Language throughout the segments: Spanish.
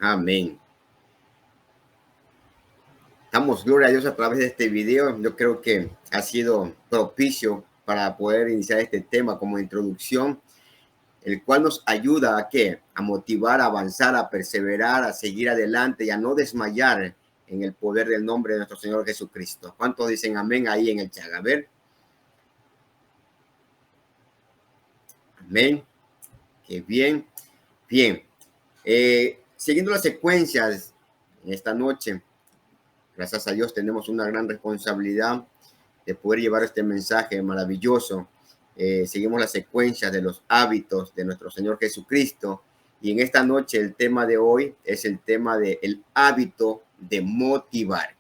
Amén. Damos gloria a Dios a través de este video. Yo creo que ha sido propicio para poder iniciar este tema como introducción, el cual nos ayuda a qué? A motivar, a avanzar, a perseverar, a seguir adelante y a no desmayar en el poder del nombre de nuestro Señor Jesucristo. ¿Cuántos dicen amén ahí en el chat? A ver. Amén. Qué bien. Bien. Siguiendo las secuencias en esta noche, gracias a Dios tenemos una gran responsabilidad de poder llevar este mensaje maravilloso. Seguimos la secuencia de los hábitos de nuestro Señor Jesucristo. Y en esta noche el tema de hoy es el tema del hábito de motivar.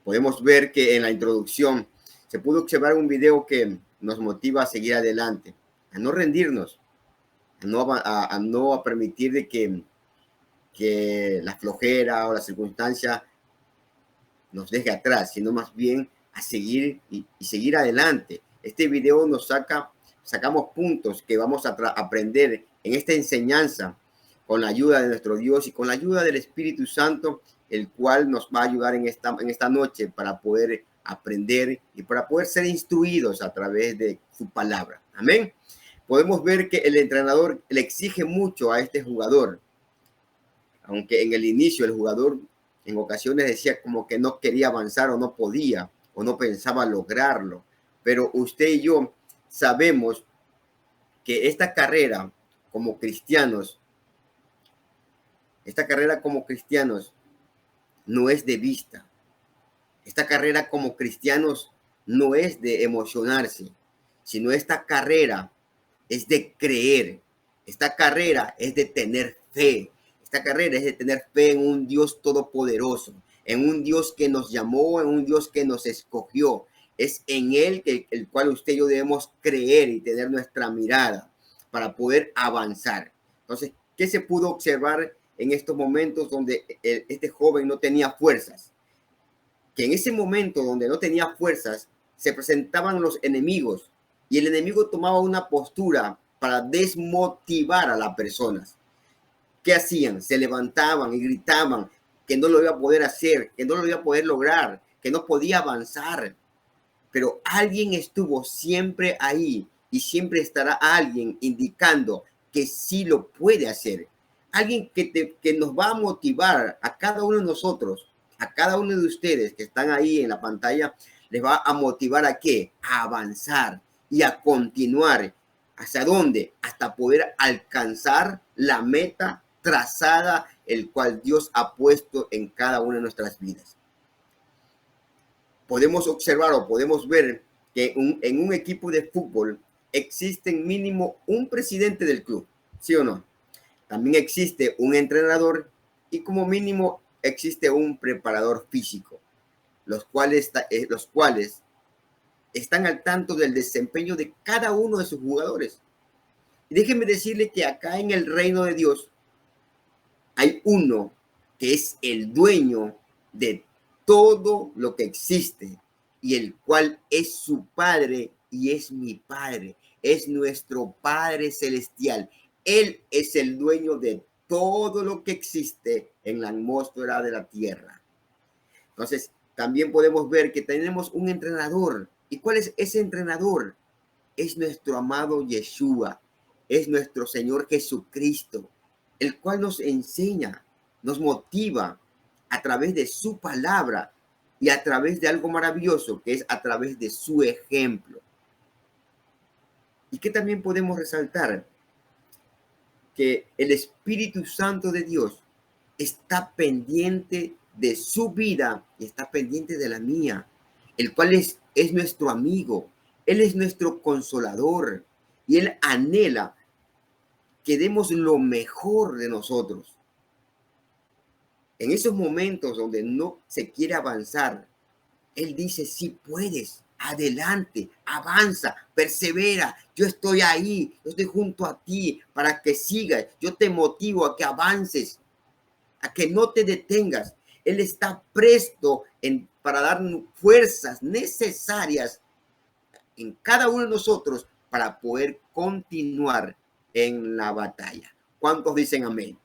Podemos ver que en la introducción se pudo observar un video que nos motiva a seguir adelante, a no rendirnos, a no permitir de que la flojera o la circunstancia nos deje atrás, sino más bien a seguir y seguir adelante. Este video nos sacamos puntos que vamos a aprender en esta enseñanza con la ayuda de nuestro Dios y con la ayuda del Espíritu Santo, el cual nos va a ayudar en esta noche para poder aprender y para poder ser instruidos a través de su palabra. Amén. Podemos ver que el entrenador le exige mucho a este jugador, aunque en el inicio el jugador en ocasiones decía como que no quería avanzar o no podía o no pensaba lograrlo. Pero usted y yo sabemos que esta carrera como cristianos no es de vista. Esta carrera como cristianos no es de emocionarse, sino esta carrera es de creer. Esta carrera es de tener fe. Esta carrera es de tener fe en un Dios todopoderoso, en un Dios que nos llamó, en un Dios que nos escogió. Es en Él el cual usted y yo debemos creer y tener nuestra mirada para poder avanzar. Entonces, ¿qué se pudo observar en estos momentos donde este joven no tenía fuerzas? Que en ese momento donde no tenía fuerzas, se presentaban los enemigos y el enemigo tomaba una postura para desmotivar a las personas. ¿Qué hacían? Se levantaban y gritaban que no lo iba a poder hacer, que no lo iba a poder lograr, que no podía avanzar. Pero alguien estuvo siempre ahí y siempre estará alguien indicando que sí lo puede hacer. Alguien que nos va a motivar a cada uno de nosotros, a cada uno de ustedes que están ahí en la pantalla, les va a motivar a qué? A avanzar y a continuar. ¿Hacia dónde? Hasta poder alcanzar la meta trazada, el cual Dios ha puesto en cada una de nuestras vidas. Podemos observar o podemos ver que en un equipo de fútbol existe mínimo un presidente del club, ¿sí o no? También existe un entrenador y como mínimo existe un preparador físico, los cuales están al tanto del desempeño de cada uno de sus jugadores. Y déjenme decirle que acá en el reino de Dios hay uno que es el dueño de todo lo que existe y el cual es su Padre y es mi Padre, es nuestro Padre celestial. Él es el dueño de todo lo que existe en la atmósfera de la tierra. Entonces, también podemos ver que tenemos un entrenador. ¿Y cuál es ese entrenador? Es nuestro amado Yeshua, es nuestro Señor Jesucristo, el cual nos enseña, nos motiva a través de su palabra y a través de algo maravilloso que es a través de su ejemplo. Y que también podemos resaltar que el Espíritu Santo de Dios está pendiente de su vida y está pendiente de la mía, el cual es nuestro amigo, Él es nuestro consolador y Él anhela que demos lo mejor de nosotros. En esos momentos donde no se quiere avanzar, Él dice, sí puedes, adelante, avanza, persevera, yo estoy ahí, yo estoy junto a ti para que sigas, yo te motivo a que avances, a que no te detengas. Él está presto para dar fuerzas necesarias en cada uno de nosotros para poder continuar en la batalla. ¿Cuántos dicen amén?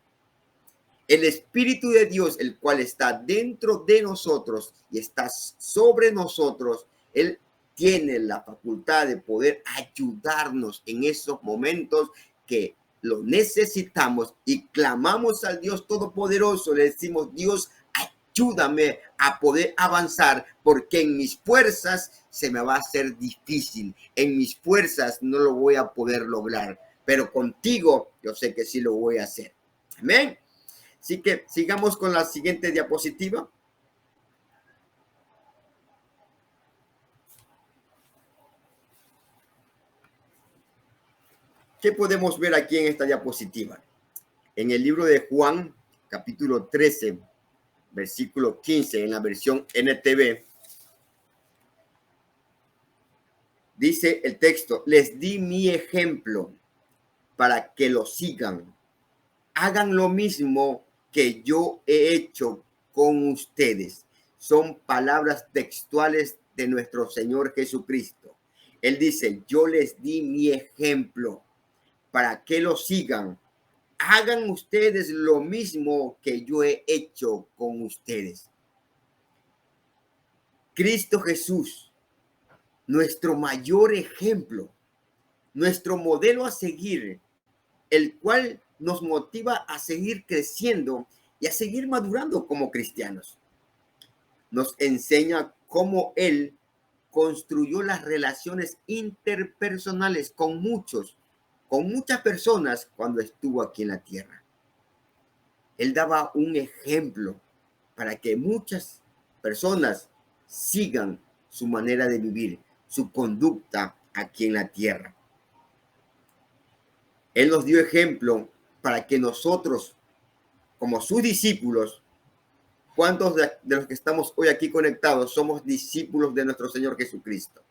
El Espíritu de Dios, el cual está dentro de nosotros y está sobre nosotros, Él tiene la facultad de poder ayudarnos en esos momentos que lo necesitamos y clamamos al Dios Todopoderoso. Le decimos: Dios, ayúdame a poder avanzar, porque en mis fuerzas se me va a hacer difícil. En mis fuerzas no lo voy a poder lograr, pero contigo yo sé que sí lo voy a hacer. Amén. Así que sigamos con la siguiente diapositiva. ¿Qué podemos ver aquí en esta diapositiva? En el libro de Juan, capítulo 13, versículo 15, en la versión NTV, dice el texto: les di mi ejemplo para que lo sigan. Hagan lo mismo que yo he hecho con ustedes. Son palabras textuales de nuestro Señor Jesucristo. Él dice: yo les di mi ejemplo para que lo sigan. Hagan ustedes lo mismo que yo he hecho con ustedes. Cristo Jesús, nuestro mayor ejemplo, nuestro modelo a seguir, el cual nos motiva a seguir creciendo y a seguir madurando como cristianos. Nos enseña cómo Él construyó las relaciones interpersonales con muchas personas cuando estuvo aquí en la tierra. Él daba un ejemplo para que muchas personas sigan su manera de vivir, su conducta aquí en la tierra. Él nos dio ejemplo para que nosotros, como sus discípulos, ¿cuántos de los que estamos hoy aquí conectados somos discípulos de nuestro Señor Jesucristo?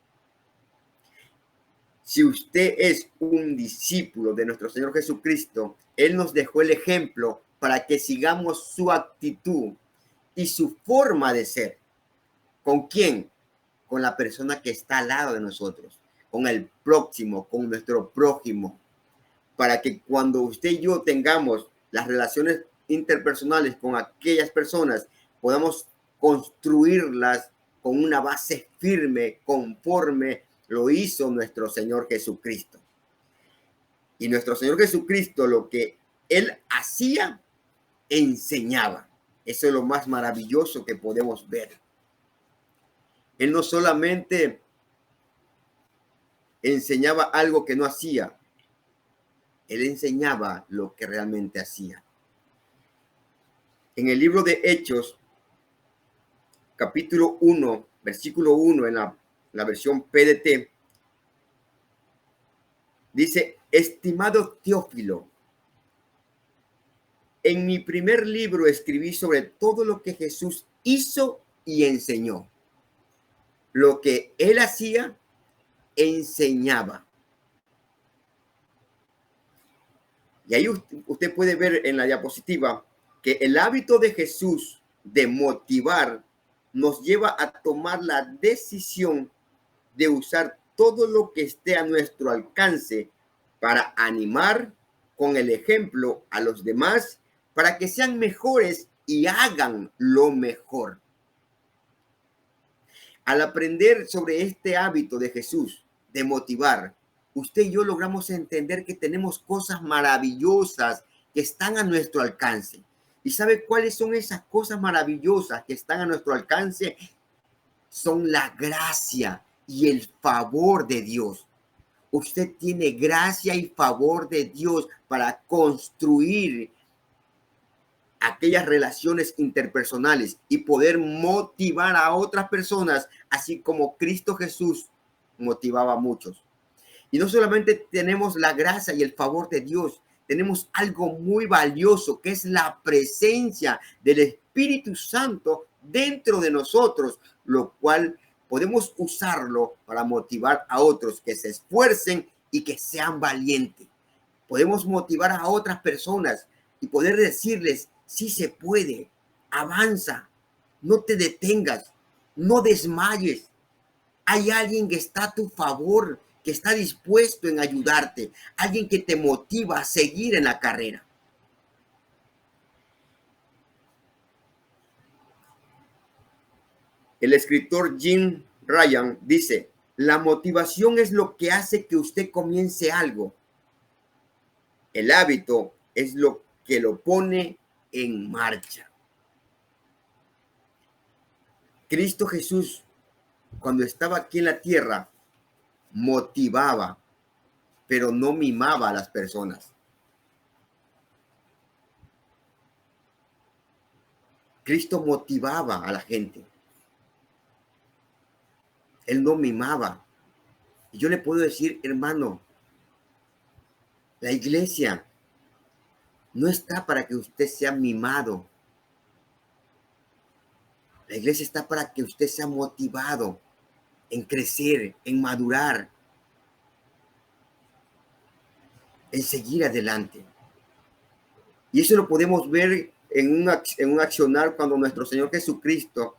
Si usted es un discípulo de nuestro Señor Jesucristo, Él nos dejó el ejemplo para que sigamos su actitud y su forma de ser. ¿Con quién? Con la persona que está al lado de nosotros, con el próximo, con nuestro prójimo, para que cuando usted y yo tengamos las relaciones interpersonales con aquellas personas, podamos construirlas con una base firme, conforme lo hizo nuestro Señor Jesucristo. Y nuestro Señor Jesucristo, lo que Él hacía, enseñaba. Eso es lo más maravilloso que podemos ver. Él no solamente enseñaba algo que no hacía, Él enseñaba lo que realmente hacía. En el libro de Hechos, capítulo 1, versículo 1, en la versión PDT, dice: estimado Teófilo, en mi primer libro escribí sobre todo lo que Jesús hizo y enseñó. Lo que Él hacía, enseñaba. Y ahí usted puede ver en la diapositiva que el hábito de Jesús de motivar nos lleva a tomar la decisión de usar todo lo que esté a nuestro alcance para animar con el ejemplo a los demás para que sean mejores y hagan lo mejor. Al aprender sobre este hábito de Jesús de motivar, usted y yo logramos entender que tenemos cosas maravillosas que están a nuestro alcance. ¿Y sabe cuáles son esas cosas maravillosas que están a nuestro alcance? Son la gracia y el favor de Dios. Usted tiene gracia y favor de Dios para construir aquellas relaciones interpersonales y poder motivar a otras personas, así como Cristo Jesús motivaba a muchos. Y no solamente tenemos la gracia y el favor de Dios, tenemos algo muy valioso, que es la presencia del Espíritu Santo dentro de nosotros, lo cual podemos usarlo para motivar a otros que se esfuercen y que sean valientes. Podemos motivar a otras personas y poder decirles: sí se puede, avanza, no te detengas, no desmayes. Hay alguien que está a tu favor, que está dispuesto en ayudarte, alguien que te motiva a seguir en la carrera. El escritor Jim Ryan dice, la motivación es lo que hace que usted comience algo. El hábito es lo que lo pone en marcha. Cristo Jesús, cuando estaba aquí en la tierra, motivaba, pero no mimaba a las personas. Cristo motivaba a la gente. Él no mimaba. Y yo le puedo decir, hermano, la iglesia no está para que usted sea mimado. La iglesia está para que usted sea motivado en crecer, en madurar, en seguir adelante. Y eso lo podemos ver en un accionar cuando nuestro Señor Jesucristo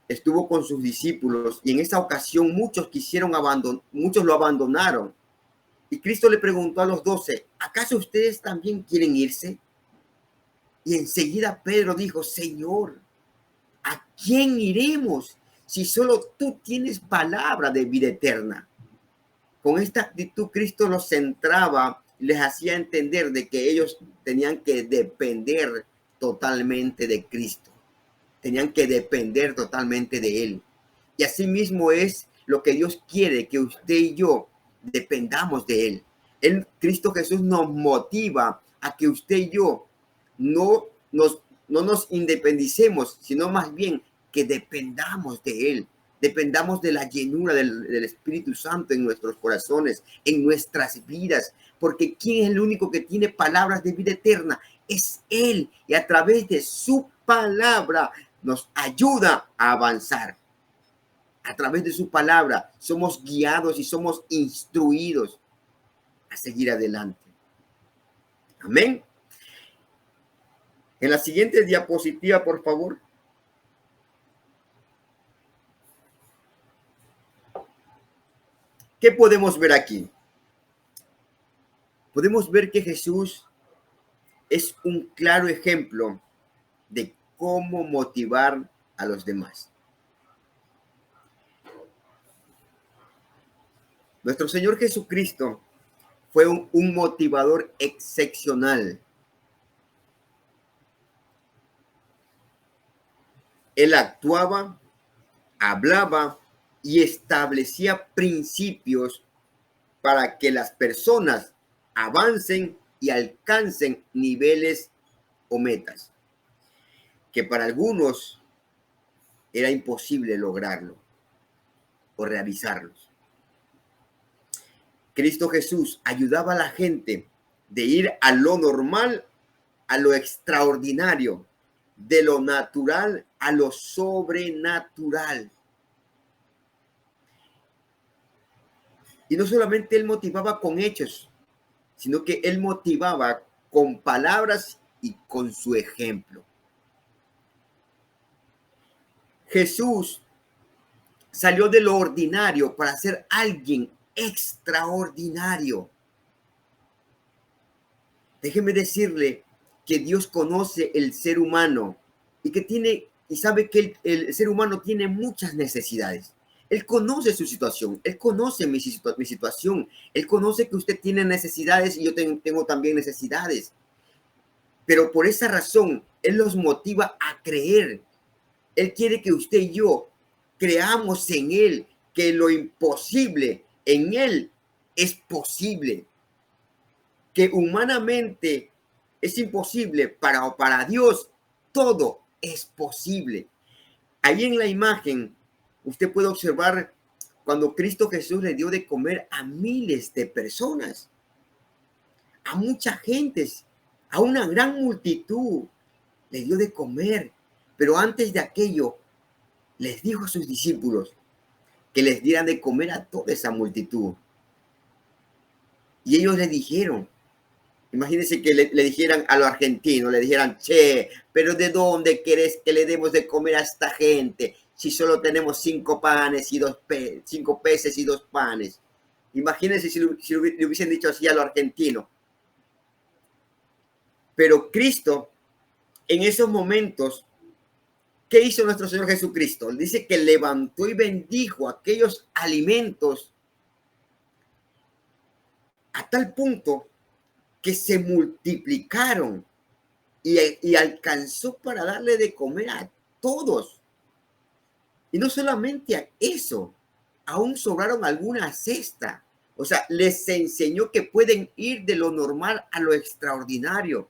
estuvo con sus discípulos y en esa ocasión muchos muchos lo abandonaron. Y Cristo le preguntó a los 12, ¿acaso ustedes también quieren irse? Y enseguida Pedro dijo, Señor, ¿a quién iremos si solo tú tienes palabra de vida eterna? Con esta actitud Cristo los centraba, les hacía entender de que ellos tenían que depender totalmente de Cristo. Tenían que depender totalmente de Él. Y así mismo es lo que Dios quiere, que usted y yo dependamos de Él. Cristo Jesús nos motiva a que usted y yo no nos independicemos, sino más bien que dependamos de Él. Dependamos de la llenura del Espíritu Santo en nuestros corazones, en nuestras vidas, porque ¿quién es el único que tiene palabras de vida eterna? Es Él, y a través de su palabra nos ayuda a avanzar. A través de su palabra somos guiados y somos instruidos a seguir adelante. Amén. En la siguiente diapositiva, por favor. ¿Qué podemos ver aquí? Podemos ver que Jesús es un claro ejemplo de cómo motivar a los demás. Nuestro Señor Jesucristo fue un motivador excepcional. Él actuaba, hablaba y establecía principios para que las personas avancen y alcancen niveles o metas que para algunos era imposible lograrlo o realizarlos. Cristo Jesús ayudaba a la gente de ir a lo normal, a lo extraordinario, de lo natural a lo sobrenatural. Y no solamente Él motivaba con hechos, sino que Él motivaba con palabras y con su ejemplo. Jesús salió de lo ordinario para ser alguien extraordinario. Déjeme decirle que Dios conoce el ser humano y sabe que el ser humano tiene muchas necesidades. Él conoce su situación, Él conoce mi situación, Él conoce que usted tiene necesidades y yo tengo también necesidades. Pero por esa razón, Él los motiva a creer. Él quiere que usted y yo creamos en Él, que lo imposible en Él es posible. Que humanamente es imposible, para Dios todo es posible. Ahí en la imagen usted puede observar cuando Cristo Jesús le dio de comer a miles de personas, a mucha gente, a una gran multitud le dio de comer. Pero antes de aquello les dijo a sus discípulos que les dieran de comer a toda esa multitud. Y ellos le dijeron, imagínense que le dijeran a los argentinos, le dijeran, che, pero ¿de dónde querés que le demos de comer a esta gente si solo tenemos 5 peces y 2 panes? Imagínense si le hubiesen dicho así a los argentinos. Pero Cristo, en esos momentos, ¿qué hizo nuestro Señor Jesucristo? Dice que levantó y bendijo aquellos alimentos a tal punto que se multiplicaron y alcanzó para darle de comer a todos. Y no solamente a eso, aún sobraron alguna cesta. O sea, les enseñó que pueden ir de lo normal a lo extraordinario.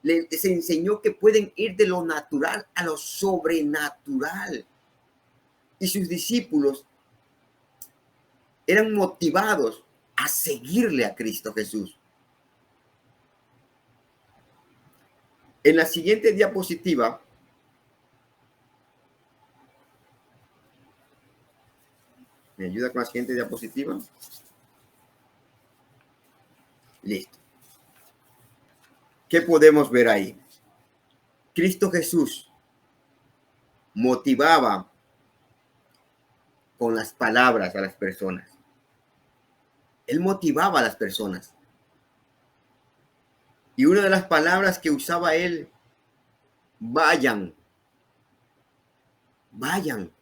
Les enseñó que pueden ir de lo natural a lo sobrenatural. Y sus discípulos eran motivados a seguirle a Cristo Jesús. En la siguiente diapositiva, ¿me ayuda con la siguiente diapositiva? Listo. ¿Qué podemos ver ahí? Cristo Jesús motivaba con las palabras a las personas. Él motivaba a las personas. Y una de las palabras que usaba él, vayan, vayan.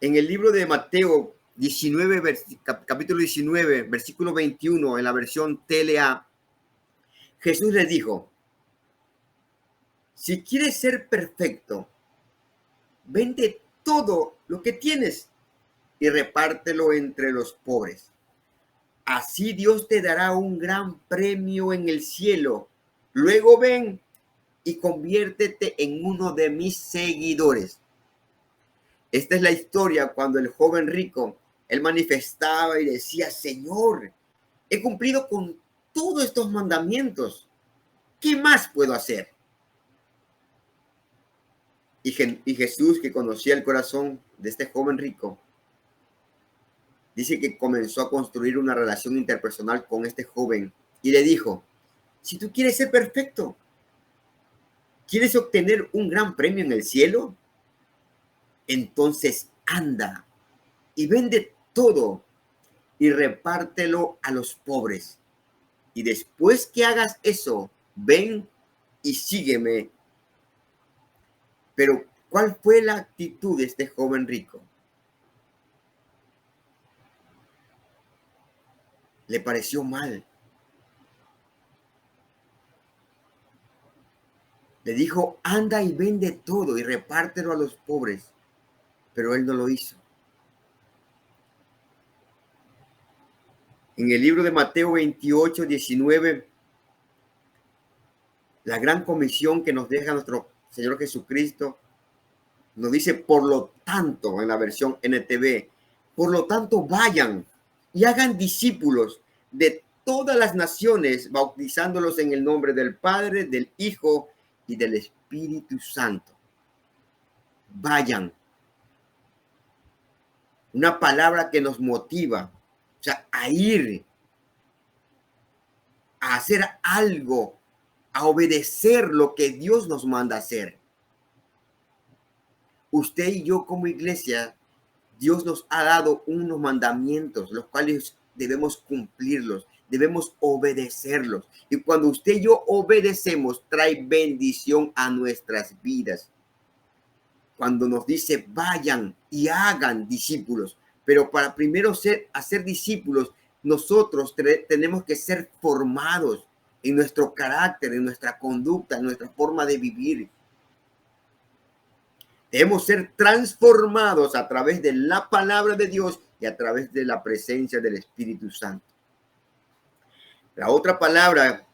En el libro de Mateo 19, capítulo 19, versículo 21, en la versión TLA, Jesús le dijo, si quieres ser perfecto, vende todo lo que tienes y repártelo entre los pobres. Así Dios te dará un gran premio en el cielo. Luego ven y conviértete en uno de mis seguidores. Esta es la historia cuando el joven rico, él manifestaba y decía, Señor, he cumplido con todos estos mandamientos. ¿Qué más puedo hacer? Y Jesús, que conocía el corazón de este joven rico, dice que comenzó a construir una relación interpersonal con este joven y le dijo, si tú quieres ser perfecto, ¿quieres obtener un gran premio en el cielo? Entonces anda y vende todo y repártelo a los pobres. Y después que hagas eso, ven y sígueme. Pero, ¿cuál fue la actitud de este joven rico? Le pareció mal. Le dijo, anda y vende todo y repártelo a los pobres. Pero él no lo hizo. En el libro de Mateo 28, 19, la gran comisión que nos deja nuestro Señor Jesucristo, nos dice, por lo tanto, en la versión NTV, por lo tanto, vayan y hagan discípulos de todas las naciones, bautizándolos en el nombre del Padre, del Hijo y del Espíritu Santo. Vayan. Una palabra que nos motiva, o sea, a ir, a hacer algo, a obedecer lo que Dios nos manda hacer. Usted y yo como iglesia, Dios nos ha dado unos mandamientos, los cuales debemos cumplirlos, debemos obedecerlos. Y cuando usted y yo obedecemos, trae bendición a nuestras vidas. Cuando nos dice, vayan y hagan discípulos. Pero para primero hacer discípulos, nosotros tenemos que ser formados en nuestro carácter, en nuestra conducta, en nuestra forma de vivir. Debemos ser transformados a través de la palabra de Dios y a través de la presencia del Espíritu Santo. La otra palabra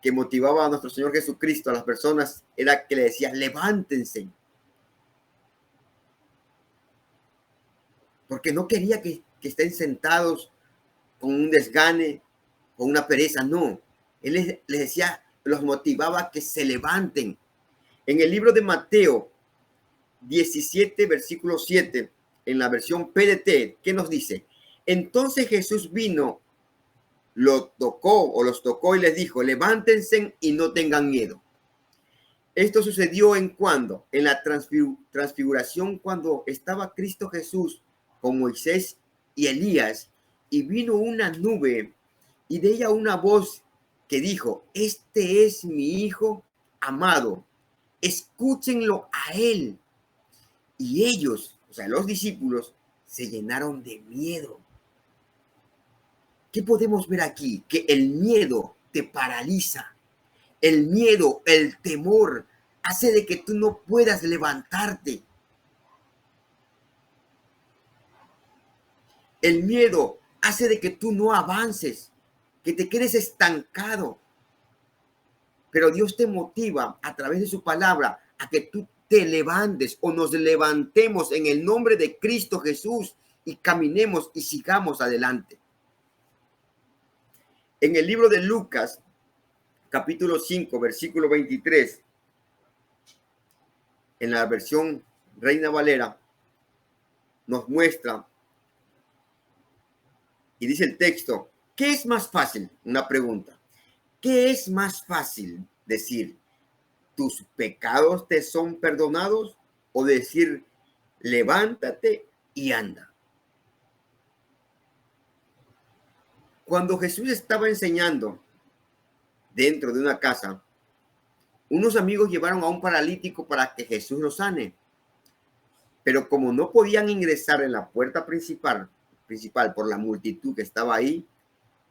que motivaba a nuestro Señor Jesucristo a las personas era que le decía, levántense. Porque no quería que estén sentados con un desgane, con una pereza, no. Él les decía, los motivaba a que se levanten. En el libro de Mateo 17, versículo 7, en la versión PDT, ¿qué nos dice? Entonces Jesús vino, los tocó y les dijo, levántense y no tengan miedo. Esto sucedió en cuando, en la transfiguración, cuando estaba Cristo Jesús con Moisés y Elías, y vino una nube y de ella una voz que dijo, este es mi hijo amado, escúchenlo a él. Y ellos, o sea, los discípulos, se llenaron de miedo. ¿Qué podemos ver aquí? Que el miedo te paraliza. El miedo, el temor, hace de que tú no puedas levantarte. El miedo hace de que tú no avances, que te quedes estancado. Pero Dios te motiva a través de su palabra a que tú te levantes o nos levantemos en el nombre de Cristo Jesús y caminemos y sigamos adelante. En el libro de Lucas, capítulo 5, versículo 23, en la versión Reina Valera, nos muestra y dice el texto, ¿qué es más fácil? Una pregunta. ¿Qué es más fácil decir, tus pecados te son perdonados? O decir, levántate y anda. Cuando Jesús estaba enseñando dentro de una casa, unos amigos llevaron a un paralítico para que Jesús lo sane. Pero como no podían ingresar en la puerta principal por la multitud que estaba ahí,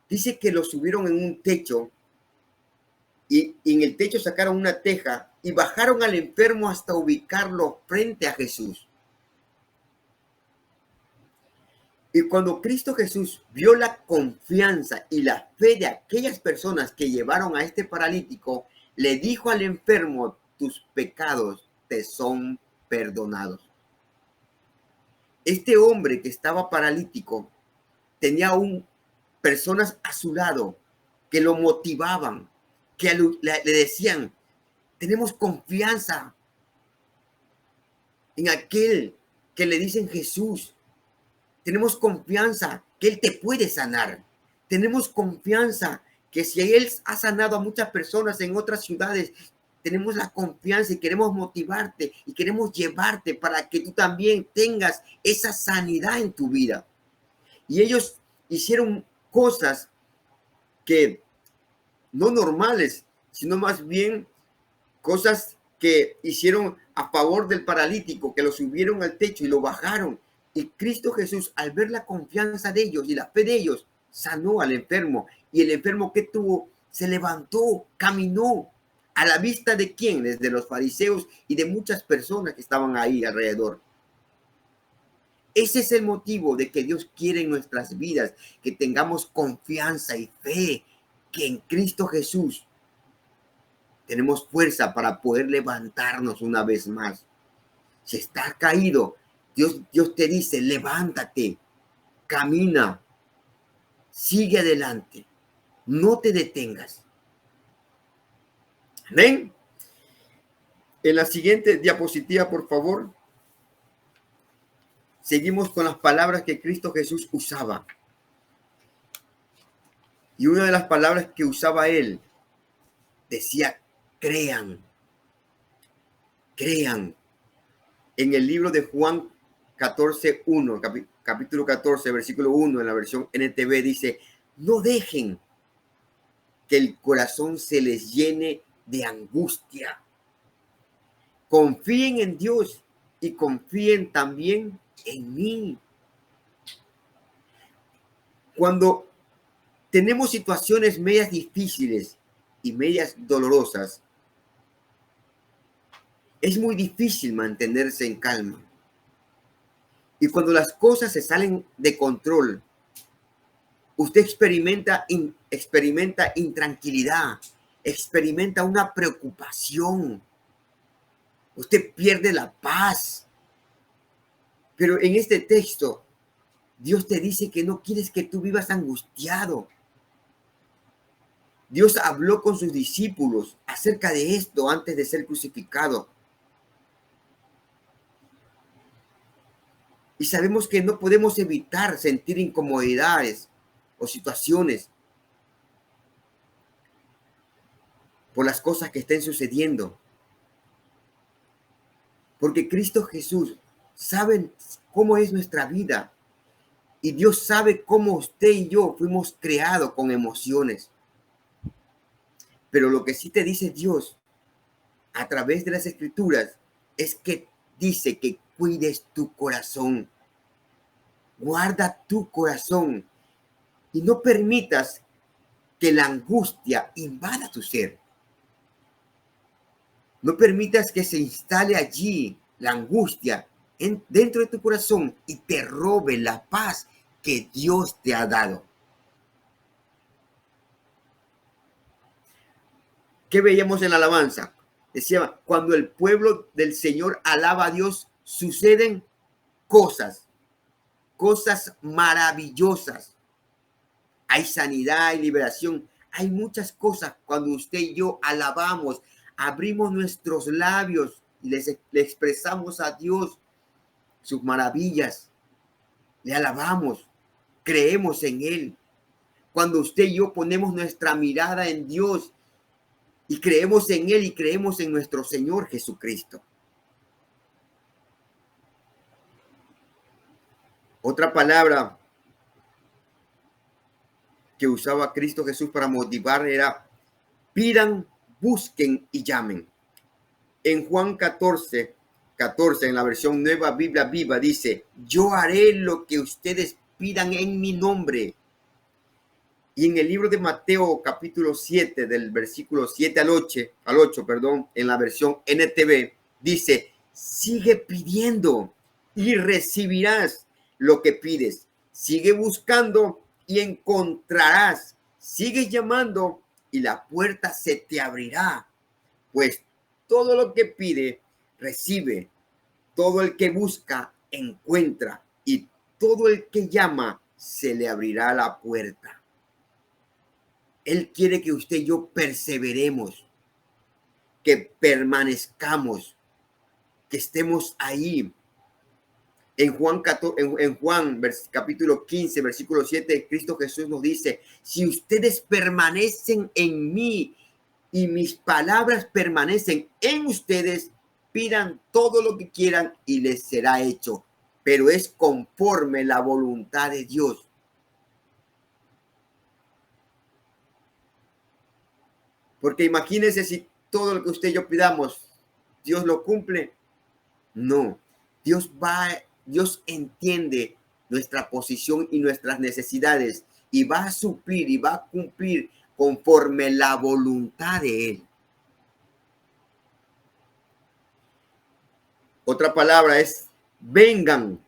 dice que lo subieron en un techo y en el techo sacaron una teja y bajaron al enfermo hasta ubicarlo frente a Jesús. Y cuando Cristo Jesús vio la confianza y la fe de aquellas personas que llevaron a este paralítico, le dijo al enfermo, tus pecados te son perdonados. Este hombre que estaba paralítico tenía personas a su lado que lo motivaban, que le decían, tenemos confianza en aquel que le dicen Jesús. Tenemos confianza que Él te puede sanar. Tenemos confianza que si Él ha sanado a muchas personas en otras ciudades, tenemos la confianza y queremos motivarte y queremos llevarte para que tú también tengas esa sanidad en tu vida. Y ellos hicieron cosas que no normales, sino más bien cosas que hicieron a favor del paralítico, que lo subieron al techo y lo bajaron. Y Cristo Jesús, al ver la confianza de ellos y la fe de ellos, sanó al enfermo. Y el enfermo que tuvo, se levantó, caminó. ¿A la vista de quiénes? De los fariseos y de muchas personas que estaban ahí alrededor. Ese es el motivo de que Dios quiere en nuestras vidas, que tengamos confianza y fe, que en Cristo Jesús tenemos fuerza para poder levantarnos una vez más. Si estás caído, Dios te dice, levántate, camina, sigue adelante, no te detengas. Amén. En la siguiente diapositiva, por favor, seguimos con las palabras que Cristo Jesús usaba. Y una de las palabras que usaba Él decía, crean. En el libro de Juan 14:1, capítulo 14, versículo 1, en la versión NTV dice, no dejen que el corazón se les llene de angustia. Confíen en Dios y confíen también en mí. Cuando tenemos situaciones medias difíciles y medias dolorosas, es muy difícil mantenerse en calma. Y cuando las cosas se salen de control, usted experimenta intranquilidad, experimenta una preocupación. Usted pierde la paz. Pero en este texto, Dios te dice que no quieres que tú vivas angustiado. Dios habló con sus discípulos acerca de esto antes de ser crucificado. Y sabemos que no podemos evitar sentir incomodidades o situaciones por las cosas que estén sucediendo. Porque Cristo Jesús sabe cómo es nuestra vida. Y Dios sabe cómo usted y yo fuimos creados con emociones. Pero lo que sí te dice Dios a través de las escrituras es que dice que cuides tu corazón. Guarda tu corazón y no permitas que la angustia invada tu ser. No permitas que se instale allí la angustia dentro de tu corazón y te robe la paz que Dios te ha dado. ¿Qué veíamos en la alabanza? Decía, cuando el pueblo del Señor alaba a Dios, suceden cosas maravillosas. Hay sanidad, hay liberación, hay muchas cosas cuando usted y yo alabamos, abrimos nuestros labios y le expresamos a Dios sus maravillas, le alabamos, creemos en Él. Cuando usted y yo ponemos nuestra mirada en Dios y creemos en Él y creemos en nuestro Señor Jesucristo. Otra palabra que usaba Cristo Jesús para motivar era pidan, busquen y llamen. En Juan 14, en la versión Nueva Biblia Viva, dice, yo haré lo que ustedes pidan en mi nombre. Y en el libro de Mateo capítulo 7, del versículo 7 al 8, en la versión NTV, dice, sigue pidiendo y recibirás lo que pides. Sigue buscando y encontrarás. Sigue llamando y la puerta se te abrirá. Pues todo lo que pide, recibe. Todo el que busca, encuentra. Y todo el que llama, se le abrirá la puerta. Él quiere que usted y yo perseveremos, que permanezcamos, que estemos ahí. En Juan, capítulo 15, versículo 7, Cristo Jesús nos dice, si ustedes permanecen en mí y mis palabras permanecen en ustedes, pidan todo lo que quieran y les será hecho. Pero es conforme la voluntad de Dios. Porque imagínense si todo lo que usted y yo pidamos, Dios lo cumple. No, Dios entiende nuestra posición y nuestras necesidades y va a suplir y va a cumplir conforme la voluntad de Él. Otra palabra es vengan.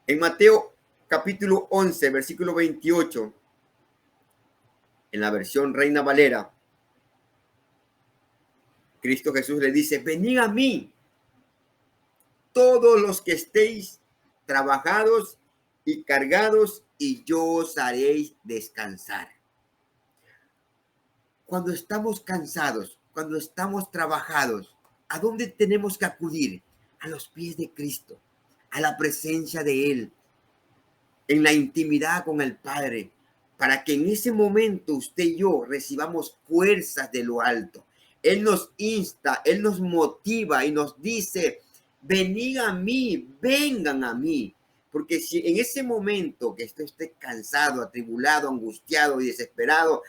En Mateo capítulo 11, versículo 28, en la versión Reina Valera, Cristo Jesús le dice, venid a mí, todos los que estéis trabajados y cargados, y yo os haréis descansar. Cuando estamos cansados, cuando estamos trabajados, ¿a dónde tenemos que acudir? A los pies de Cristo, a la presencia de Él, en la intimidad con el Padre, para que en ese momento usted y yo recibamos fuerzas de lo alto. Él nos insta, Él nos motiva y nos dice, venid a mí, vengan a mí. Porque si en ese momento que esté usted cansado, atribulado, angustiado y desesperado,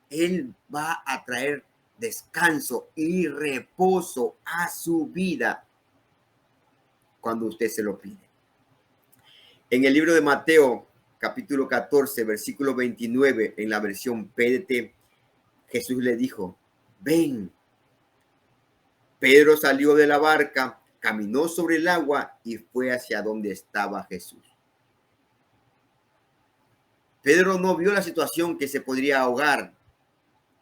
Él va a traer descanso y reposo a su vida cuando usted se lo pide. En el libro de Mateo, capítulo 14, versículo 29, en la versión PDT, Jesús le dijo, ven. Pedro salió de la barca, caminó sobre el agua y fue hacia donde estaba Jesús. Pedro no vio la situación que se podría ahogar.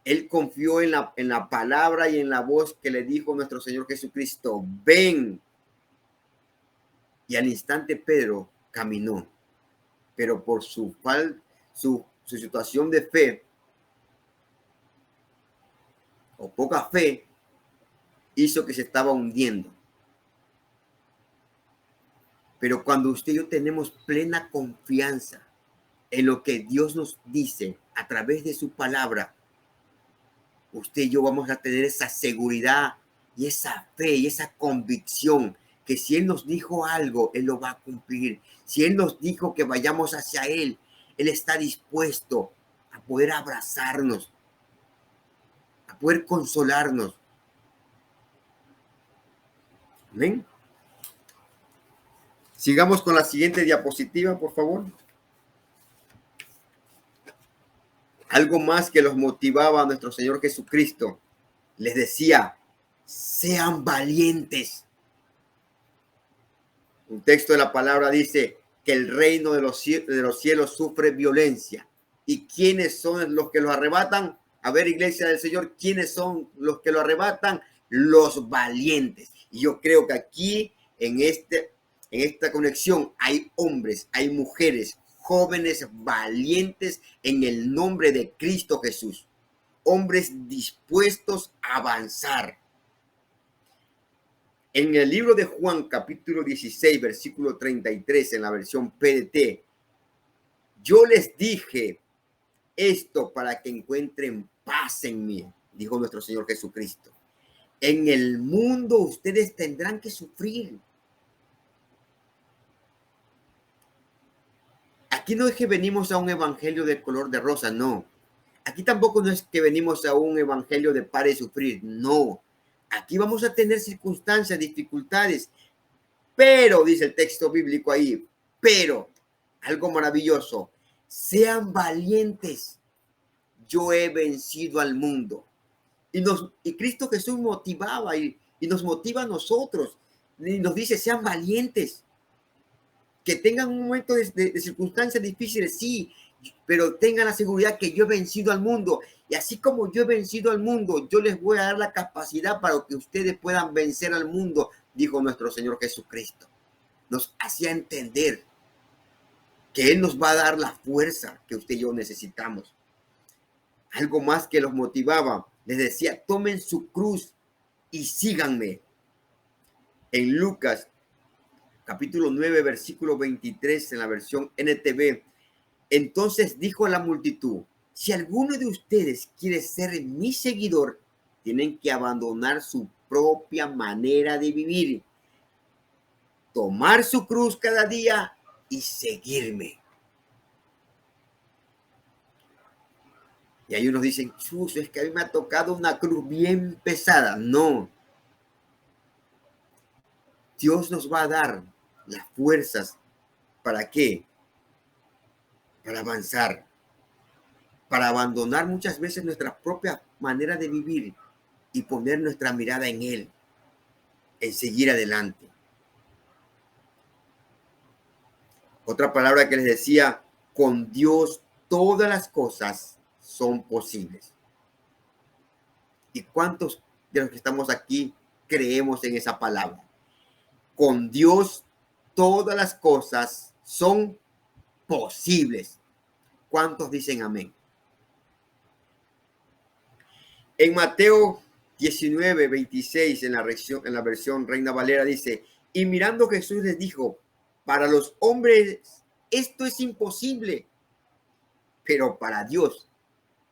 Él confió en la palabra y en la voz que le dijo nuestro Señor Jesucristo, ven. Y al instante Pedro caminó, pero por su situación de fe o poca fe, hizo que se estaba hundiendo. Pero cuando usted y yo tenemos plena confianza en lo que Dios nos dice a través de su palabra, usted y yo vamos a tener esa seguridad y esa fe y esa convicción que si Él nos dijo algo, Él lo va a cumplir. Si Él nos dijo que vayamos hacia Él, Él está dispuesto a poder abrazarnos, a a poder consolarnos. Amén. Sigamos con la siguiente diapositiva, por favor. Algo más que los motivaba a nuestro Señor Jesucristo. Les decía, sean valientes. Un texto de la palabra dice que el reino de los cielos sufre violencia. ¿Y quiénes son los que lo arrebatan? A ver, iglesia del Señor, ¿quiénes son los que lo arrebatan? Los valientes. Y yo creo que aquí, en esta conexión, hay hombres, hay mujeres, jóvenes valientes en el nombre de Cristo Jesús. Hombres dispuestos a avanzar. En el libro de Juan, capítulo 16, versículo 33, en la versión PDT, yo les dije esto para que encuentren paz en mí, dijo nuestro Señor Jesucristo. En el mundo ustedes tendrán que sufrir. Aquí no es que venimos a un evangelio de color de rosa, no. Aquí tampoco no es que venimos a un evangelio de pare de sufrir, no. Aquí vamos a tener circunstancias, dificultades, pero, dice el texto bíblico ahí, pero, algo maravilloso, sean valientes, yo he vencido al mundo. Y Cristo Jesús motivaba y nos motiva a nosotros, y nos dice, sean valientes, que tengan un momento de circunstancias difíciles, sí, pero tengan la seguridad que yo he vencido al mundo. Y así como yo he vencido al mundo, yo les voy a dar la capacidad para que ustedes puedan vencer al mundo, dijo nuestro Señor Jesucristo. Nos hacía entender que Él nos va a dar la fuerza que usted y yo necesitamos. Algo más que los motivaba, les decía, tomen su cruz y síganme. En Lucas, capítulo 9, versículo 23, en la versión NTV, entonces dijo a la multitud, si alguno de ustedes quiere ser mi seguidor, tienen que abandonar su propia manera de vivir, tomar su cruz cada día y seguirme. Y hay unos dicen, chus, es que a mí me ha tocado una cruz bien pesada. No. Dios nos va a dar las fuerzas. ¿Para qué? Para avanzar. Para abandonar muchas veces nuestra propia manera de vivir y poner nuestra mirada en Él, en seguir adelante. Otra palabra que les decía, con Dios todas las cosas son posibles. ¿Y cuántos de los que estamos aquí creemos en esa palabra? Con Dios todas las cosas son posibles. ¿Cuántos dicen amén? En Mateo 19, 26, en la versión Reina Valera, dice, y mirando Jesús les dijo, para los hombres esto es imposible, pero para Dios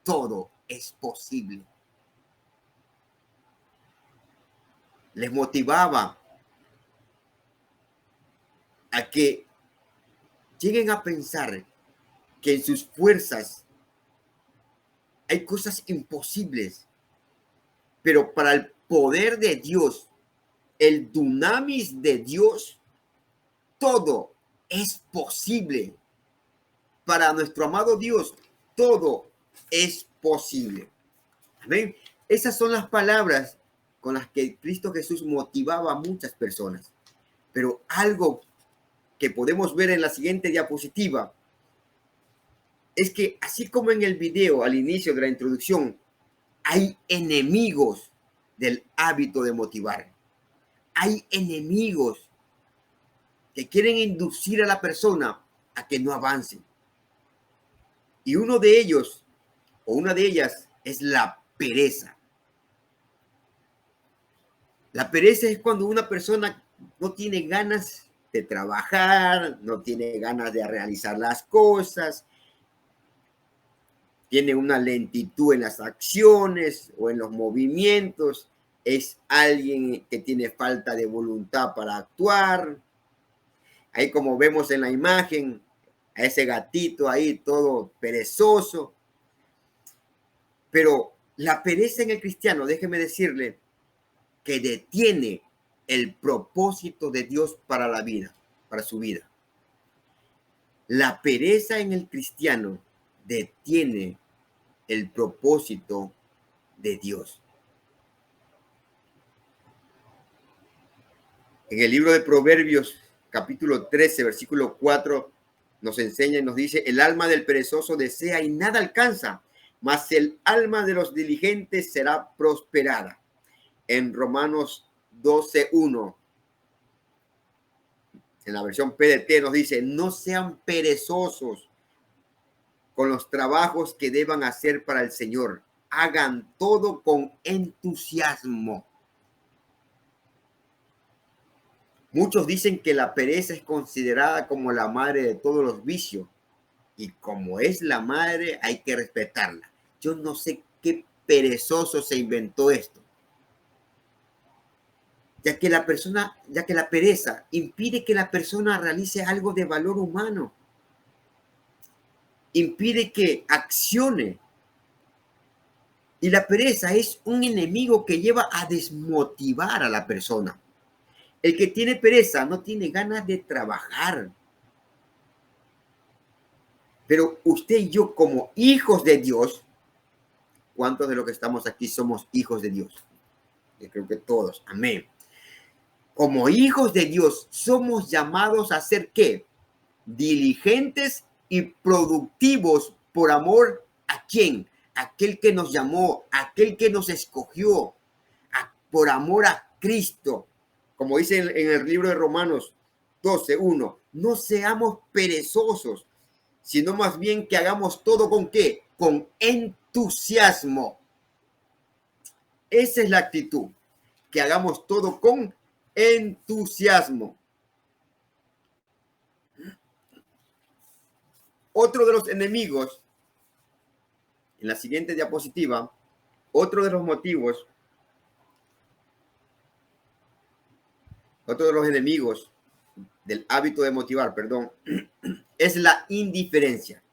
todo es posible. Les motivaba a que lleguen a pensar que en sus fuerzas hay cosas imposibles, pero para el poder de Dios, el dunamis de Dios, todo es posible. Para nuestro amado Dios, todo es posible. Amén. Esas son las palabras con las que Cristo Jesús motivaba a muchas personas. Pero algo que podemos ver en la siguiente diapositiva es que así como en el video al inicio de la introducción, hay enemigos del hábito de motivar. Hay enemigos que quieren inducir a la persona a que no avance. Y uno de ellos, o una de ellas, es la pereza. La pereza es cuando una persona no tiene ganas de trabajar, no tiene ganas de realizar las cosas, tiene una lentitud en las acciones o en los movimientos, es alguien que tiene falta de voluntad para actuar. Ahí como vemos en la imagen, a ese gatito ahí todo perezoso. Pero La pereza en el cristiano, déjeme decirle, que detiene el propósito de Dios para la vida, para su vida. La pereza en el cristiano detiene el propósito de Dios. En el libro de Proverbios, capítulo 13, versículo 4, nos enseña y nos dice, el alma del perezoso desea y nada alcanza, mas el alma de los diligentes será prosperada. En Romanos 12:1, en la versión PDT nos dice, no sean perezosos con los trabajos que deban hacer para el Señor. Hagan todo con entusiasmo. Muchos dicen que la pereza es considerada como la madre de todos los vicios. Y como es la madre, hay que respetarla. Yo no sé qué perezoso se inventó esto. Ya que la pereza impide que la persona realice algo de valor humano. Impide que accione. Y la pereza es un enemigo que lleva a desmotivar a la persona. El que tiene pereza no tiene ganas de trabajar. Pero usted y yo, como hijos de Dios, ¿cuántos de los que estamos aquí somos hijos de Dios? Yo creo que todos. Amén. Como hijos de Dios, somos llamados a ser ¿qué? Diligentes y productivos por amor a quién? Aquel que nos llamó, aquel que nos escogió, por amor a Cristo. Como dice en el libro de Romanos 12:1, no seamos perezosos, sino más bien que hagamos todo con ¿qué? Con entusiasmo. Esa es la actitud, que hagamos todo con entusiasmo. Otro de los enemigos, en la siguiente diapositiva, otro de los motivos, otro de los enemigos del hábito de motivar, perdón, es la indiferencia.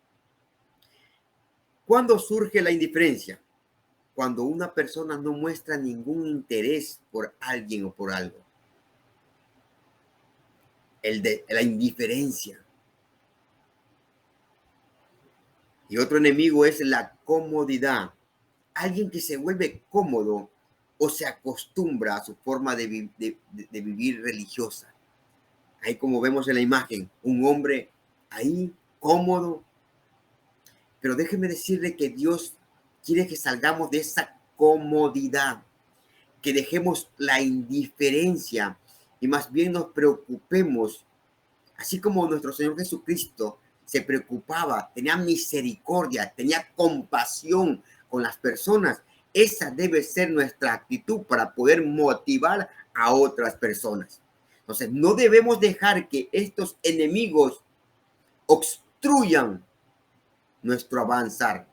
¿Cuándo surge la indiferencia? Cuando una persona no muestra ningún interés por alguien o por algo. La indiferencia. Y otro enemigo es la comodidad. Alguien que se vuelve cómodo o se acostumbra a su forma de vivir religiosa. Ahí como vemos en la imagen, un hombre ahí cómodo. Pero déjeme decirle que Dios quiere que salgamos de esa comodidad, que dejemos la indiferencia y más bien nos preocupemos, así como nuestro Señor Jesucristo se preocupaba, tenía misericordia, tenía compasión con las personas. Esa debe ser nuestra actitud para poder motivar a otras personas. Entonces, no debemos dejar que estos enemigos obstruyan nuestro avanzar,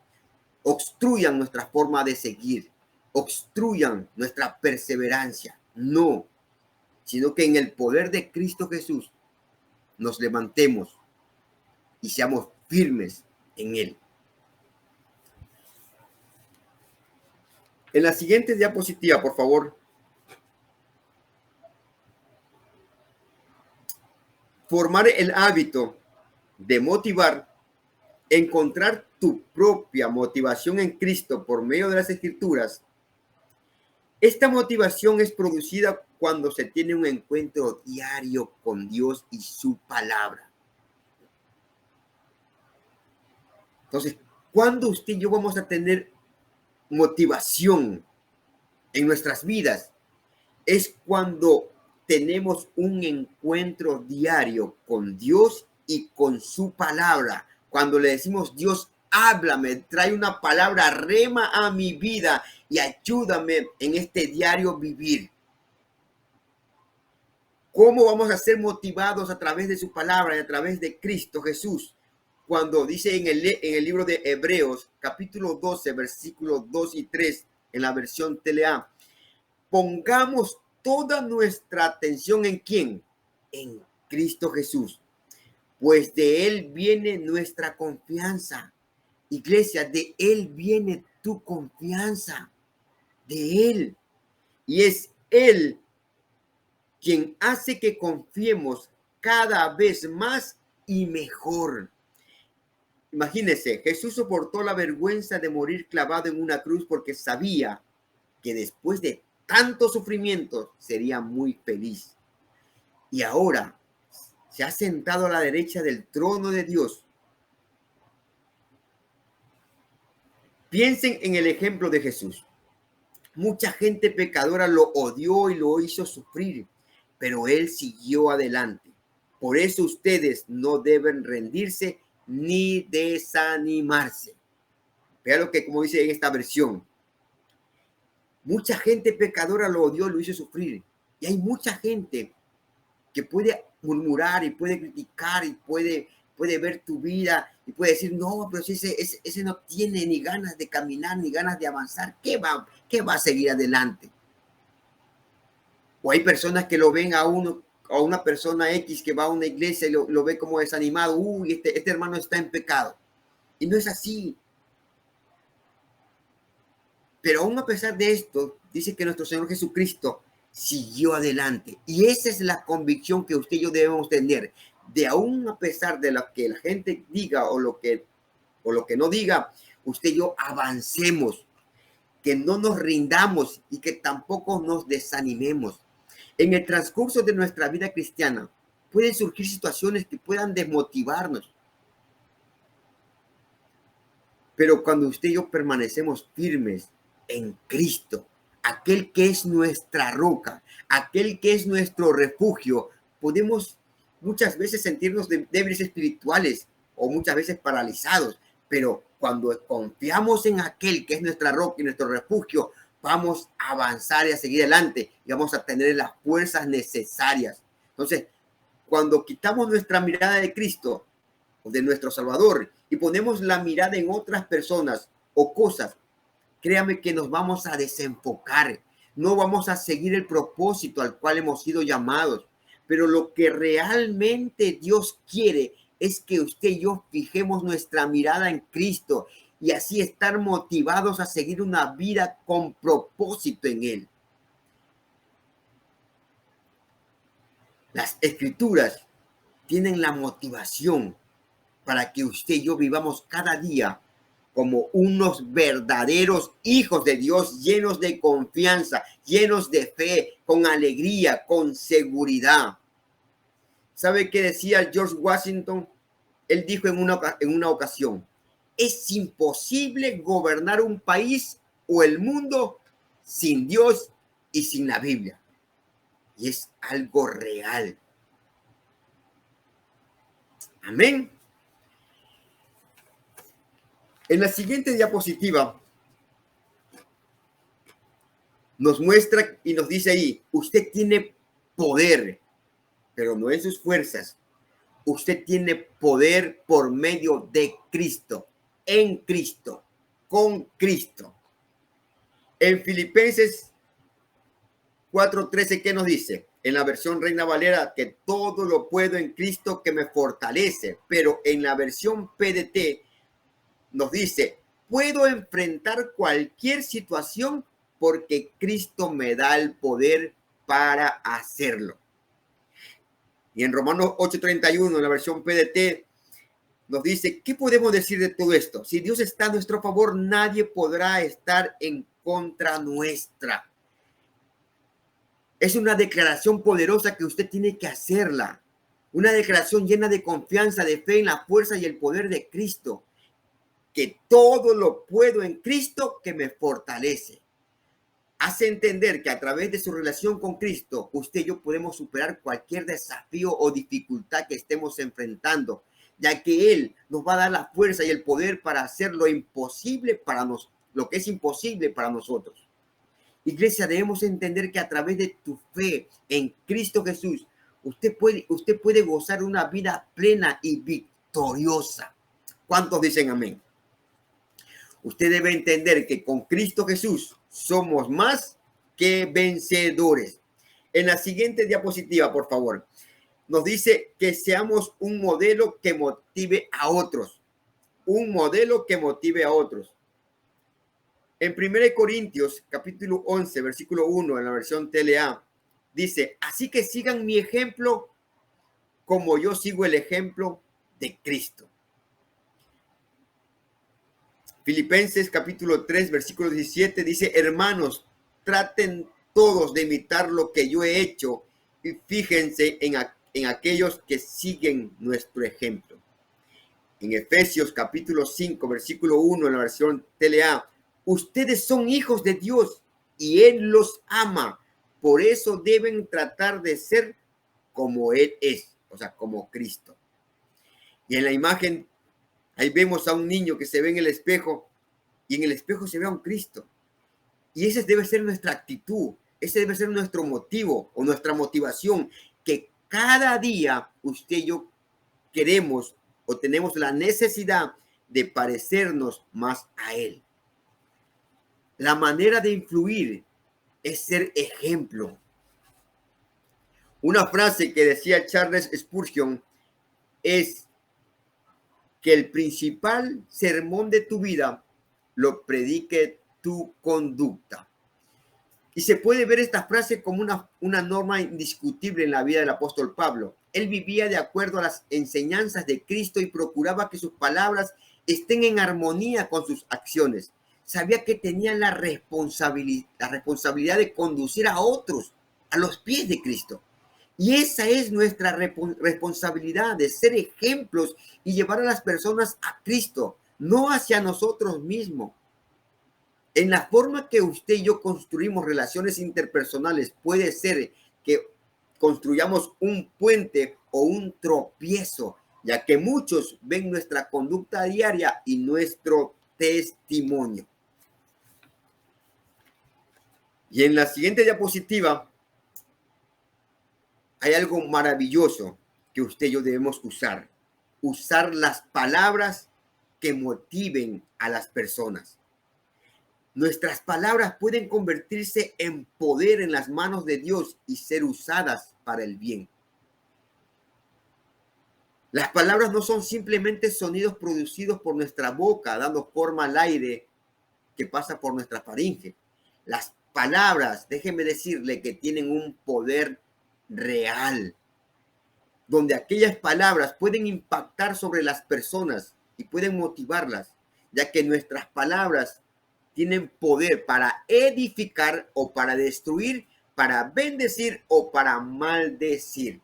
obstruyan nuestra forma de seguir, obstruyan nuestra perseverancia. No, sino que en el poder de Cristo Jesús nos levantemos y seamos firmes en Él. En la siguiente diapositiva, por favor. Formar el hábito de motivar, encontrar tu propia motivación en Cristo por medio de las Escrituras. Esta motivación es producida cuando se tiene un encuentro diario con Dios y su palabra. Entonces, ¿cuándo usted y yo vamos a tener motivación en nuestras vidas? Es cuando tenemos un encuentro diario con Dios y con su palabra. Cuando le decimos, Dios, háblame, trae una palabra rema a mi vida y ayúdame en este diario vivir. ¿Cómo vamos a ser motivados a través de su palabra y a través de Cristo Jesús? Cuando dice en el libro de Hebreos, capítulo 12, versículos 2 y 3, en la versión TLA, pongamos toda nuestra atención ¿en quién? En Cristo Jesús, pues de Él viene nuestra confianza. Iglesia, de Él viene tu confianza de Él. Y es Él quien hace que confiemos cada vez más y mejor. Imagínense, Jesús soportó la vergüenza de morir clavado en una cruz porque sabía que después de tanto sufrimiento sería muy feliz. Y ahora se ha sentado a la derecha del trono de Dios. Piensen en el ejemplo de Jesús. Mucha gente pecadora lo odió y lo hizo sufrir, pero él siguió adelante. Por eso ustedes no deben rendirse ni desanimarse. Vea lo que, como dice en esta versión, mucha gente pecadora lo odió y lo hizo sufrir. Y hay mucha gente que puede murmurar y puede criticar y puede ver tu vida y puede decir, no, pero si ese no tiene ni ganas de caminar ni ganas de avanzar, ¿qué va a seguir adelante? O hay personas que lo ven a una persona X que va a una iglesia y lo ve como desanimado. Uy, este hermano está en pecado. Y no es así. Pero aún a pesar de esto, dice que nuestro Señor Jesucristo siguió adelante. Y esa es la convicción que usted y yo debemos tener. De aún a pesar de lo que la gente diga o lo que no diga, usted y yo avancemos. Que no nos rindamos y que tampoco nos desanimemos. En el transcurso de nuestra vida cristiana pueden surgir situaciones que puedan desmotivarnos. Pero cuando usted y yo permanecemos firmes en Cristo, aquel que es nuestra roca, aquel que es nuestro refugio, podemos muchas veces sentirnos débiles espirituales o muchas veces paralizados, pero cuando confiamos en aquel que es nuestra roca y nuestro refugio, vamos a avanzar y a seguir adelante y vamos a tener las fuerzas necesarias. Entonces, cuando quitamos nuestra mirada de Cristo o de nuestro Salvador y ponemos la mirada en otras personas o cosas, créame que nos vamos a desenfocar, no vamos a seguir el propósito al cual hemos sido llamados. Pero lo que realmente Dios quiere es que usted y yo fijemos nuestra mirada en Cristo y así estar motivados a seguir una vida con propósito en Él. Las Escrituras tienen la motivación para que usted y yo vivamos cada día como unos verdaderos hijos de Dios, llenos de confianza, llenos de fe, con alegría, con seguridad. ¿Sabe qué decía George Washington? Él dijo en una ocasión, es imposible gobernar un país o el mundo sin Dios y sin la Biblia. Y es algo real. Amén. En la siguiente diapositiva nos muestra y nos dice ahí, usted tiene poder, pero no en sus fuerzas. Usted tiene poder por medio de Cristo, en Cristo, con Cristo. En Filipenses 4:13, ¿qué nos dice? En la versión Reina Valera, que todo lo puedo en Cristo que me fortalece. Pero en la versión PDT nos dice, puedo enfrentar cualquier situación porque Cristo me da el poder para hacerlo. Y en Romanos 8:31, en la versión PDT, nos dice, ¿qué podemos decir de todo esto? Si Dios está a nuestro favor, nadie podrá estar en contra nuestra. Es una declaración poderosa que usted tiene que hacerla. Una declaración llena de confianza, de fe en la fuerza y el poder de Cristo. Que todo lo puedo en Cristo que me fortalece. Hace entender que a través de su relación con Cristo, usted y yo podemos superar cualquier desafío o dificultad que estemos enfrentando, ya que Él nos va a dar la fuerza y el poder para hacer lo imposible para nosotros, lo que es imposible para nosotros. Iglesia, debemos entender que a través de tu fe en Cristo Jesús, usted puede gozar una vida plena y victoriosa. ¿Cuántos dicen amén? Usted debe entender que con Cristo Jesús somos más que vencedores. En la siguiente diapositiva, por favor, nos dice que seamos un modelo que motive a otros. Un modelo que motive a otros. En 1 Corintios, capítulo 11, versículo 1, en la versión TLA, dice, así que sigan mi ejemplo como yo sigo el ejemplo de Cristo. Filipenses, capítulo 3, versículo 17, dice, hermanos, traten todos de imitar lo que yo he hecho y fíjense en aquellos que siguen nuestro ejemplo. En Efesios capítulo 5, versículo 1, en la versión TLA, ustedes son hijos de Dios y Él los ama. Por eso deben tratar de ser como Él es, o sea, como Cristo. Y en la imagen, ahí vemos a un niño que se ve en el espejo y en el espejo se ve a un Cristo. Y esa debe ser nuestra actitud, ese debe ser nuestro motivo o nuestra motivación, que cada día usted y yo queremos o tenemos la necesidad de parecernos más a Él. La manera de influir es ser ejemplo. Una frase que decía Charles Spurgeon es que el principal sermón de tu vida lo predique tu conducta. Y se puede ver esta frase como una norma indiscutible en la vida del apóstol Pablo. Él vivía de acuerdo a las enseñanzas de Cristo y procuraba que sus palabras estén en armonía con sus acciones. Sabía que tenía la responsabilidad de conducir a otros a los pies de Cristo. Y esa es nuestra responsabilidad, de ser ejemplos y llevar a las personas a Cristo, no hacia nosotros mismos. En la forma que usted y yo construimos relaciones interpersonales, puede ser que construyamos un puente o un tropiezo, ya que muchos ven nuestra conducta diaria y nuestro testimonio. Y en la siguiente diapositiva hay algo maravilloso que usted y yo debemos usar. Usar las palabras que motiven a las personas. Nuestras palabras pueden convertirse en poder en las manos de Dios y ser usadas para el bien. Las palabras no son simplemente sonidos producidos por nuestra boca, dando forma al aire que pasa por nuestra faringe. Las palabras, déjeme decirle que tienen un poder real, donde aquellas palabras pueden impactar sobre las personas y pueden motivarlas, ya que nuestras palabras tienen poder para edificar o para destruir, para bendecir o para maldecir.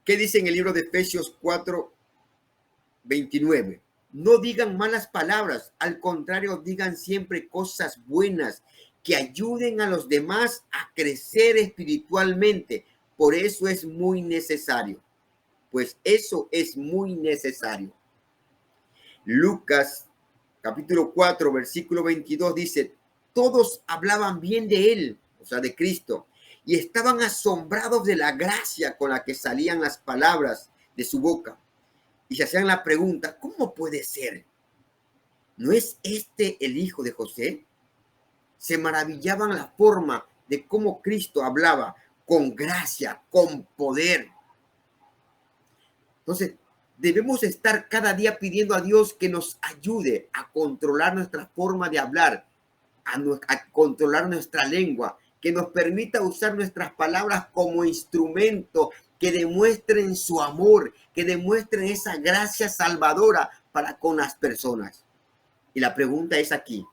¿Qué dice en el libro de Efesios 4:29? No digan malas palabras, al contrario, digan siempre cosas buenas que ayuden a los demás a crecer espiritualmente. Por eso es muy necesario. Pues eso es muy necesario. Lucas capítulo 4, versículo 22 dice, todos hablaban bien de él, o sea, de Cristo, y estaban asombrados de la gracia con la que salían las palabras de su boca. Y se hacían la pregunta, ¿cómo puede ser? ¿No es este el hijo de José? Se maravillaban la forma de cómo Cristo hablaba con gracia, con poder. Entonces, debemos estar cada día pidiendo a Dios que nos ayude a controlar nuestra forma de hablar, a controlar nuestra lengua, que nos permita usar nuestras palabras como instrumento que demuestren su amor, que demuestren esa gracia salvadora para con las personas. Y la pregunta es aquí,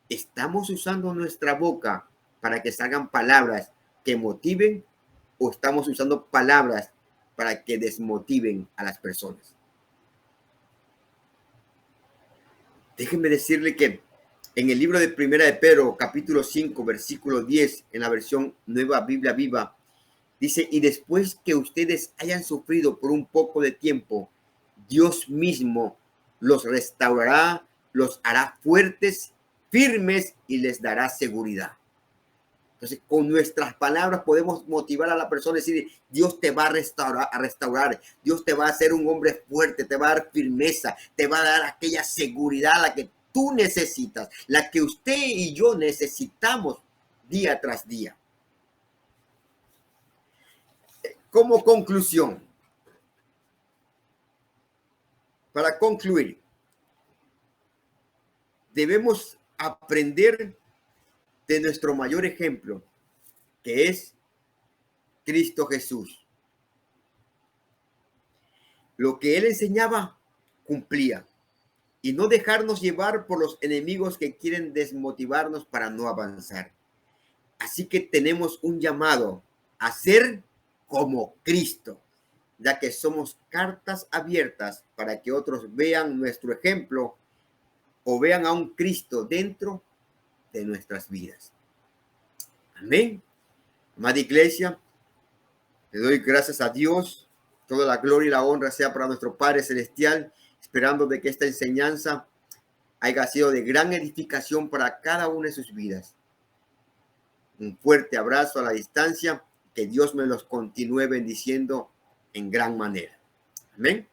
¿estamos usando nuestra boca para que salgan palabras que motiven o estamos usando palabras para que desmotiven a las personas? Déjenme decirle que en el libro de Primera de Pedro, capítulo 5, versículo 10, en la versión Nueva Biblia Viva, dice, y después que ustedes hayan sufrido por un poco de tiempo, Dios mismo los restaurará, los hará fuertes, firmes y les dará seguridad. Entonces, con nuestras palabras podemos motivar a la persona y decir, Dios te va a restaurar, Dios te va a hacer un hombre fuerte, te va a dar firmeza, te va a dar aquella seguridad la que tú necesitas, la que usted y yo necesitamos día tras día. Como conclusión, para concluir, debemos aprender de nuestro mayor ejemplo, que es Cristo Jesús. Lo que él enseñaba, cumplía. Y no dejarnos llevar por los enemigos que quieren desmotivarnos para no avanzar. Así que tenemos un llamado a ser como Cristo, ya que somos cartas abiertas para que otros vean nuestro ejemplo o vean a un Cristo dentro de nuestras vidas. Amén. Amada iglesia, le doy gracias a Dios. Toda la gloria y la honra sea para nuestro Padre Celestial, esperando de que esta enseñanza haya sido de gran edificación para cada una de sus vidas. Un fuerte abrazo a la distancia. Que Dios me los continúe bendiciendo en gran manera. Amén.